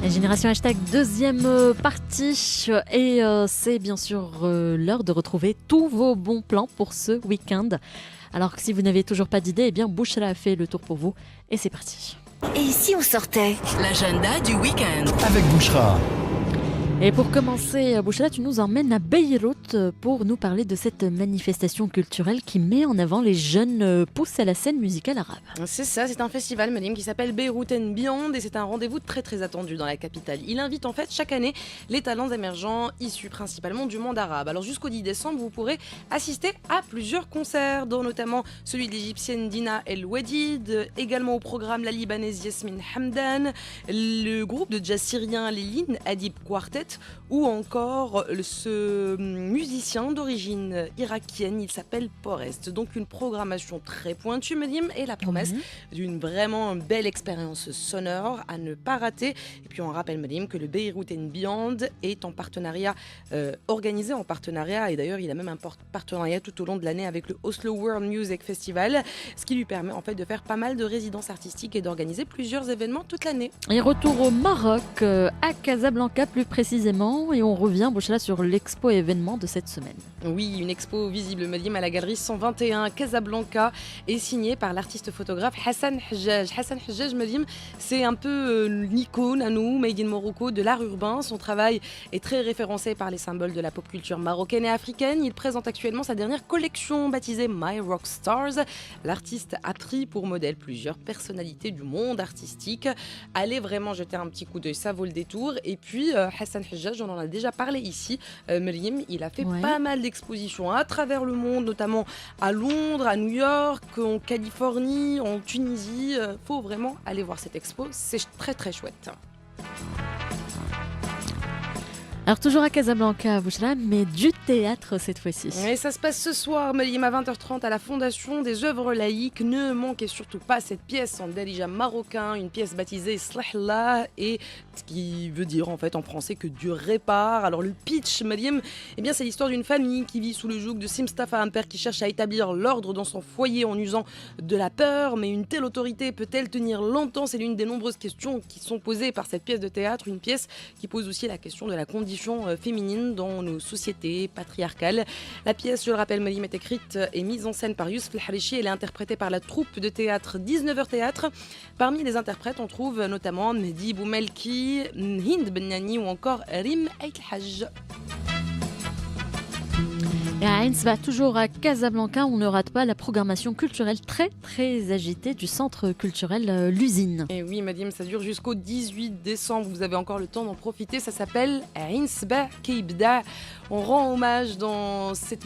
Génération Hashtag, deuxième partie. Et c'est bien sûr l'heure de retrouver tous vos bons plans pour ce week-end. Alors que si vous n'avez toujours pas d'idée, eh bien Bouchra a fait le tour pour vous. Et c'est parti. Et si on sortait? L'agenda du week-end. Avec Bouchra. Et pour commencer, Bouchra, tu nous emmènes à Beyrouth pour nous parler de cette manifestation culturelle qui met en avant les jeunes pousses à la scène musicale arabe. C'est ça, c'est un festival, Madim, qui s'appelle Beyrouth and Beyond et c'est un rendez-vous très très attendu dans la capitale. Il invite en fait chaque année les talents émergents issus principalement du monde arabe. Alors jusqu'au 10 décembre, vous pourrez assister à plusieurs concerts, dont notamment celui de l'égyptienne Dina El Wadid, également au programme la libanaise Yasmine Hamdan, le groupe de jazz syrien Lilin Adib Quartet, ou encore ce musicien d'origine irakienne, il s'appelle Porest. Donc une programmation très pointue, Madim, et la promesse d'une vraiment belle expérience sonore à ne pas rater. Et puis on rappelle, Madim, que le Beyrouth and Beyond est en partenariat, organisé en partenariat, et d'ailleurs il a même un partenariat tout au long de l'année avec le Oslo World Music Festival, ce qui lui permet en fait de faire pas mal de résidences artistiques et d'organiser plusieurs événements toute l'année. Et retour au Maroc, à Casablanca plus précisément, et on revient, Bouchra, sur l'expo événement de cette semaine. Oui, une expo visible, Madim, à la galerie 121 à Casablanca est signée par l'artiste photographe Hassan Hajjaj. Hassan Hajjaj, Madim, c'est un peu l'icône à nous, made in Morocco, de l'art urbain. Son travail est très référencé par les symboles de la pop culture marocaine et africaine. Il présente actuellement sa dernière collection baptisée My Rock Stars. L'artiste a pris pour modèle plusieurs personnalités du monde artistique. Allez vraiment jeter un petit coup d'œil, ça vaut le détour. Et puis Hassan Hajjaj, on en a déjà parlé ici, Maryam, il a fait pas mal d'expositions à travers le monde, notamment à Londres, à New York, en Californie, en Tunisie. Faut vraiment aller voir cette expo, c'est très très chouette. Alors toujours à Casablanca, Bouchra, mais du théâtre cette fois-ci. Et ça se passe ce soir, Malim, à 20h30 à la Fondation des œuvres laïques. Ne manquez surtout pas cette pièce en darija marocain, une pièce baptisée Slahla, et ce qui veut dire en fait en français que Dieu répare. Alors le pitch, Malim, eh bien c'est l'histoire d'une famille qui vit sous le joug de Si Mstafa, un père qui cherche à établir l'ordre dans son foyer en usant de la peur. Mais une telle autorité peut-elle tenir longtemps? C'est l'une des nombreuses questions qui sont posées par cette pièce de théâtre, une pièce qui pose aussi la question de la condition féminine dans nos sociétés patriarcales. La pièce, je le rappelle, Malim, est écrite et mise en scène par Youssef El Harichi. Elle est interprétée par la troupe de théâtre 19h Théâtre. Parmi les interprètes, on trouve notamment Mehdi Boumelki, Hind Bennani ou encore Rim El Hajj. Et à Ains, toujours à Casablanca, on ne rate pas la programmation culturelle très très agitée du centre culturel L'Usine. Et oui, Madim, ça dure jusqu'au 18 décembre. Vous avez encore le temps d'en profiter. Ça s'appelle Ains Ba Keibda. On rend hommage dans cette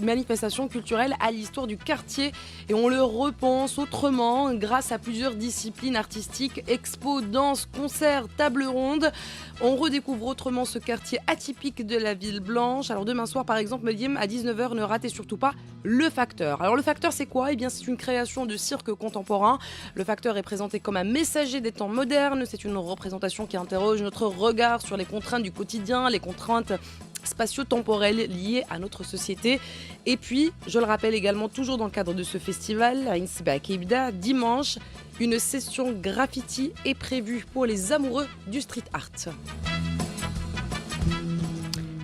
manifestation culturelle à l'histoire du quartier et on le repense autrement grâce à plusieurs disciplines artistiques, expos, danse, concerts, tables rondes. On redécouvre autrement ce quartier atypique de la ville blanche. Alors demain soir, par exemple, Madim, à 19h, ne ratez surtout pas Le Facteur. Alors Le Facteur, c'est quoi? Eh bien, c'est une création de cirque contemporain. Le Facteur est présenté comme un messager des temps modernes. C'est une représentation qui interroge notre regard sur les contraintes du quotidien, les contraintes spatio-temporelles liées à notre société. Et puis, je le rappelle également, toujours dans le cadre de ce festival, à Insba Keibda, dimanche, une session graffiti est prévue pour les amoureux du street art.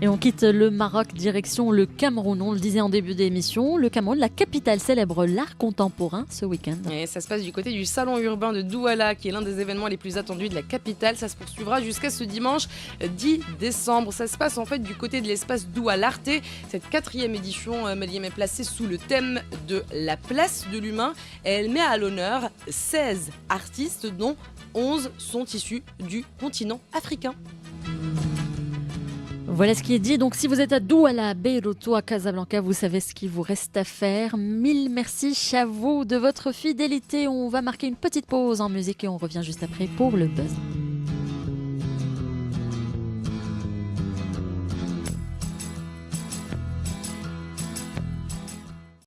Et on quitte le Maroc, direction le Cameroun. On le disait en début d'émission, le Cameroun, la capitale, célèbre l'art contemporain ce week-end. Et ça se passe du côté du salon urbain de Douala, qui est l'un des événements les plus attendus de la capitale. Ça se poursuivra jusqu'à ce dimanche 10 décembre. Ça se passe en fait du côté de l'espace Doualarte. Cette 4e édition, Malim, est placée sous le thème de la place de l'humain. Et elle met à l'honneur 16 artistes, dont 11 sont issus du continent africain. Voilà ce qui est dit. Donc si vous êtes à Douala, Beyrouth ou à Casablanca, vous savez ce qu'il vous reste à faire. Mille merci à vous de votre fidélité. On va marquer une petite pause en musique et on revient juste après pour le buzz.